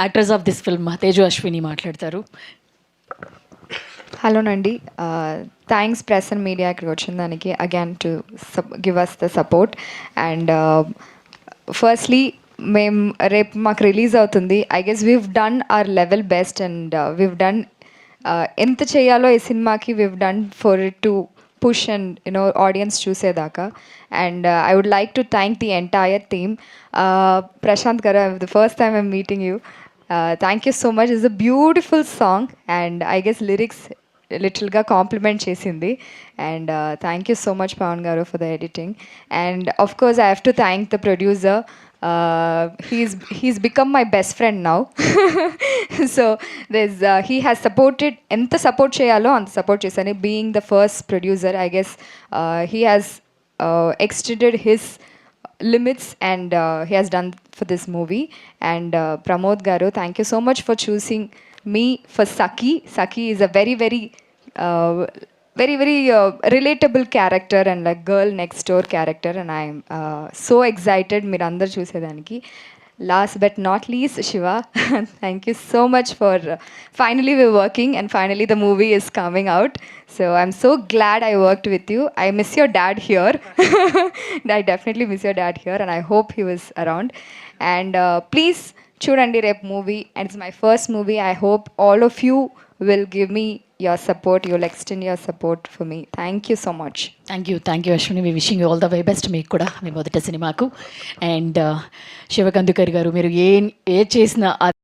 Actors of this film Teju Ashwini మాట్లాడతారు. Hello నండి, thanks press and media ఇక్కడికి వచ్చిన దానికి again to give us the support. And firstly మేము రేపు మాకు రిలీజ్ అవుతుంది. I guess we've done our level best and we've done ఎంత చేయాలో ఈ సినిమాకి we've done for it to push and you know audience చూసేదాకా. And I would like to thank the entire team. Prashanth garu, the first time I'm meeting you. Thank you so much. It's a beautiful song and I guess lyrics లిటిల్గా compliment చేసింది. And thank you so much Pavan garu for the editing. And of course I have to thank the producer. He's become my best friend now. So he has supported ఎంత support చేయాలో అంత support చేశాను. Being the first producer, I guess he has extended his limits and he has done for this movie. And Pramod garu, thank you so much for choosing me for Saki is a very relatable character and like girl next door character, and I'm so excited మీరు అందరు చూసేదానికి. Last but not least, Shiva, thank you so much for finally we're working and finally the movie is coming out. So I'm so glad I worked with you. I miss your dad here. I definitely miss your dad here and I hope he was around. And please చూడండి రేపు movie, and it's my first movie. I hope all of you will give me your support. You'll extend your support for me. Thank you so much. Thank you Ashwini. We wishing you all the way best. మీకు కూడా మీ మొదటి సినిమాకు. And శివకందుకర్ గారు, మీరు ఏ చేసిన